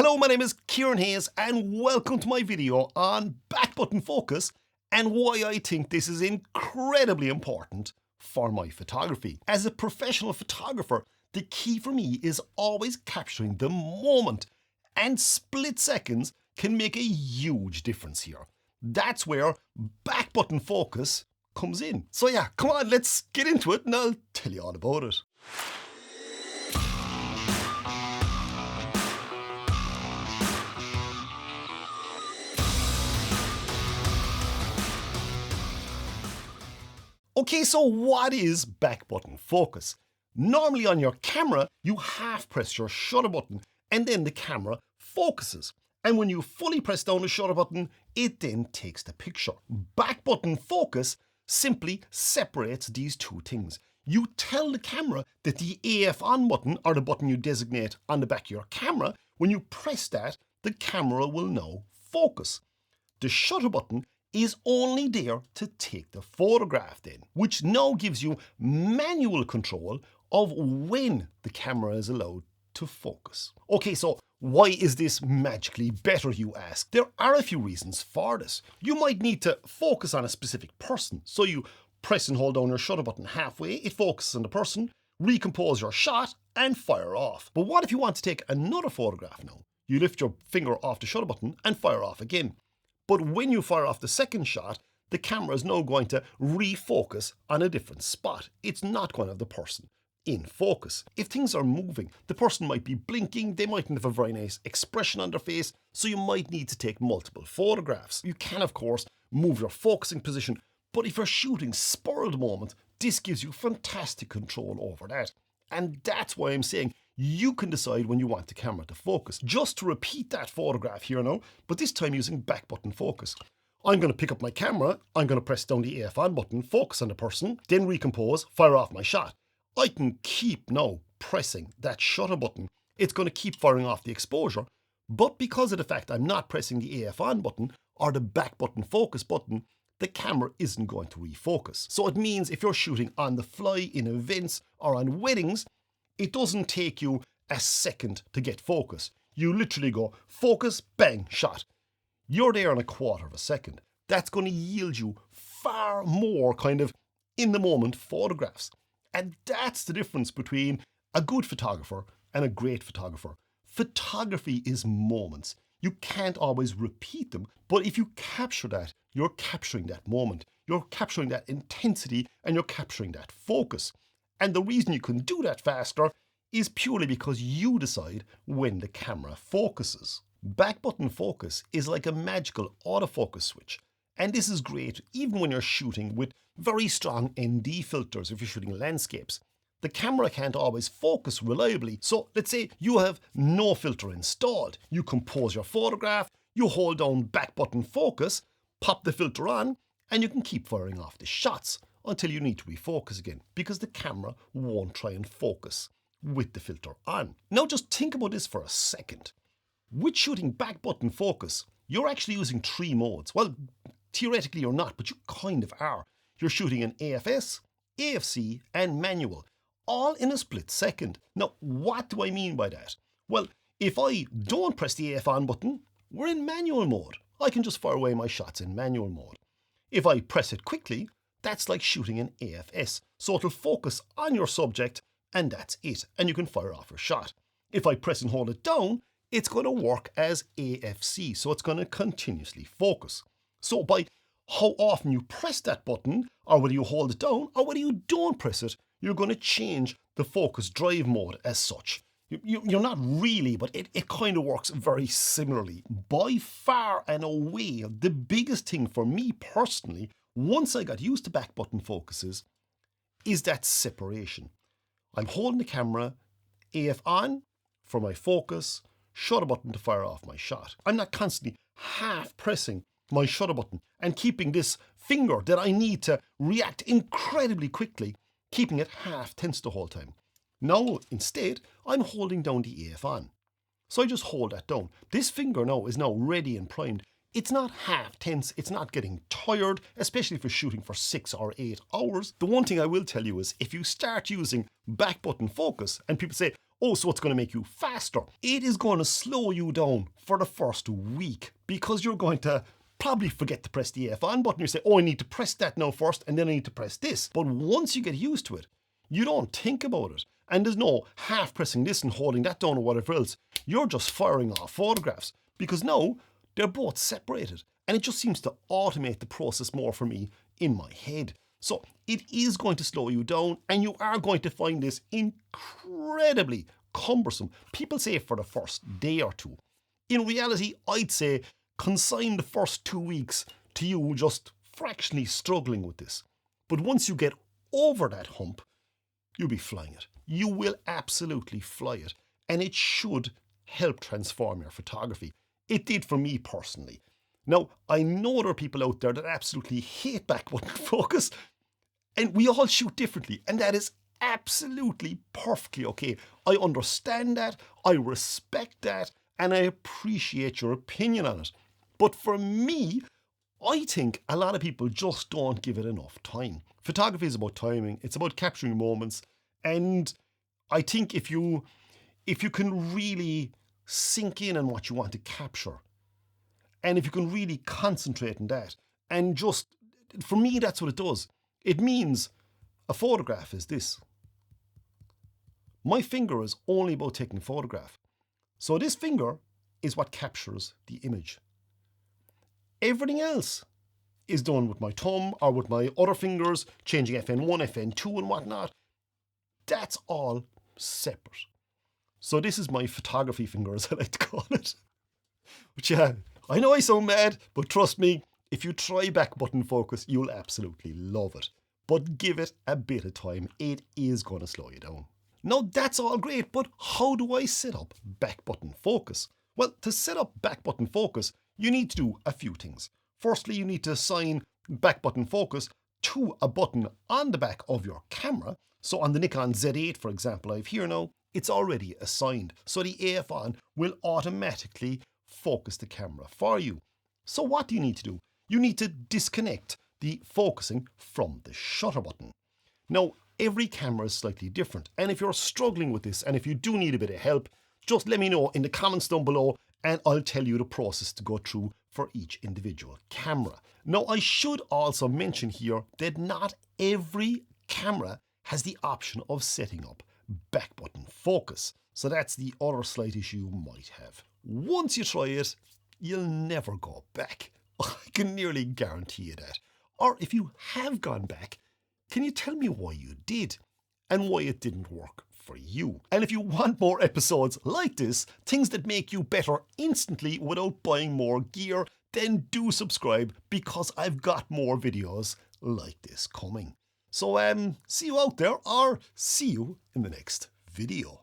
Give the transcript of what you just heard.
Hello, my name is Kieran Hayes and welcome to my video on back button focus and why I think this is incredibly important for my photography. As a professional photographer, the key for me is always capturing the moment, and split seconds can make a huge difference here. That's where back button focus comes in. So yeah, come on, let's get into it and I'll tell you all about it. Okay, so what is back button focus? Normally on your camera, you half press your shutter button and then the camera focuses. And when you fully press down the shutter button, it then takes the picture. Back button focus simply separates these two things. You tell the camera that the AF on button, or the button you designate on the back of your camera, when you press that, the camera will now focus. The shutter button is only there to take the photograph then, which now gives you manual control of when the camera is allowed to focus. Okay, so why is this magically better, you ask? There are a few reasons for this. You might need to focus on a specific person, so you press and hold down your shutter button halfway, it focuses on the person, recompose your shot and fire off. But what if you want to take another photograph now? You lift your finger off the shutter button and fire off again. But when you fire off the second shot, the camera is now going to refocus on a different spot. It's not going to have the person in focus. If things are moving, the person might be blinking, they mightn't have a very nice expression on their face, so you might need to take multiple photographs. You can, of course, move your focusing position, but if you're shooting spur of the moment, this gives you fantastic control over that. And that's why I'm saying you can decide when you want the camera to focus. Just to repeat that photograph here now, but this time using back button focus. I'm going to pick up my camera, I'm going to press down the AF on button, focus on the person, then recompose, fire off my shot. I can keep now pressing that shutter button. It's going to keep firing off the exposure, but because of the fact I'm not pressing the AF on button or the back button focus button, the camera isn't going to refocus. So it means if you're shooting on the fly in events or on weddings, it doesn't take you a second to get focus. You literally go focus, bang, shot. You're there in a quarter of a second. That's going to yield you far more kind of in the moment photographs. And that's the difference between a good photographer and a great photographer. Photography is moments. You can't always repeat them, but if you capture that, you're capturing that moment. You're capturing that intensity and you're capturing that focus. And the reason you can do that faster is purely because you decide when the camera focuses. Back button focus is like a magical autofocus switch. And this is great even when you're shooting with very strong ND filters if you're shooting landscapes. The camera can't always focus reliably. So let's say you have no filter installed. You compose your photograph, you hold down back button focus, pop the filter on, and you can keep firing off the shots until you need to refocus again, because the camera won't try and focus with the filter on. Now just think about this for a second. With shooting back button focus, you're actually using three modes. Well, theoretically you're not, but you kind of are. You're shooting in AFS, AFC and manual, all in a split second. Now, what do I mean by that? Well, if I don't press the AF on button, we're in manual mode. I can just fire away my shots in manual mode. If I press it quickly, that's like shooting in AFS. So it'll focus on your subject and that's it. And you can fire off your shot. If I press and hold it down, it's going to work as AFC. So it's going to continuously focus. So by how often you press that button, or whether you hold it down, or whether you don't press it, you're going to change the focus drive mode as such. You're not really, but it kind of works very similarly. By far and away, the biggest thing for me personally, once I got used to back button focuses, is that separation. I'm holding the camera, AF on for my focus, shutter button to fire off my shot. I'm not constantly half pressing my shutter button and keeping this finger that I need to react incredibly quickly, keeping it half tense the whole time. Now, instead, I'm holding down the AF on. So I just hold that down. This finger now is now ready and primed. It's not half tense, it's not getting tired, especially if you're shooting for 6 or 8 hours. The one thing I will tell you is if you start using back button focus and people say, Oh, so it's going to make you faster. It is going to slow you down for the first week because you're going to probably forget to press the AF on button. You say, oh, I need to press that now first, and then I need to press this. But once you get used to it, you don't think about it. And there's no half pressing this and holding that down or whatever else. You're just firing off photographs because now they're both separated. And it just seems to automate the process more for me in my head. So it is going to slow you down, and you are going to find this incredibly cumbersome. People say for the first day or two. In reality, I'd say consign the first 2 weeks to you just fractionally struggling with this. But once you get over that hump, you'll be flying it. You will absolutely fly it. And it should help transform your photography. It did for me personally. Now, I know there are people out there that absolutely hate back button focus, and we all shoot differently, and that is absolutely perfectly okay. I understand that, I respect that, and I appreciate your opinion on it. But for me, I think a lot of people just don't give it enough time. Photography is about timing, it's about capturing moments, and I think if you can really sink in on what you want to capture, and if you can really concentrate on that, and just, for me, that's what it does. It means a photograph is this. My finger is only about taking a photograph. So this finger is what captures the image. Everything else is done with my thumb or with my other fingers, changing FN1, FN2 and whatnot. That's all separate. So this is my photography finger, as I like to call it. Which, yeah, I know I sound mad, but trust me, if you try back button focus, you'll absolutely love it. But give it a bit of time. It is going to slow you down. Now that's all great, but how do I set up back button focus? Well, to set up back button focus, you need to do a few things. Firstly, you need to assign back button focus to a button on the back of your camera. So on the Nikon Z8, for example, I have here now, it's already assigned. So the AF on will automatically focus the camera for you. So what do you need to do? You need to disconnect the focusing from the shutter button. Now, every camera is slightly different, and if you're struggling with this and if you do need a bit of help, just let me know in the comments down below and I'll tell you the process to go through for each individual camera. Now, I should also mention here that not every camera has the option of setting up back button focus. So that's the other slight issue you might have. Once you try it, you'll never go back. I can nearly guarantee you that. Or if you have gone back, can you tell me why you did and why it didn't work for you? And if you want more episodes like this, things that make you better instantly without buying more gear, then do subscribe because I've got more videos like this coming. So see you out there, or see you in the next video.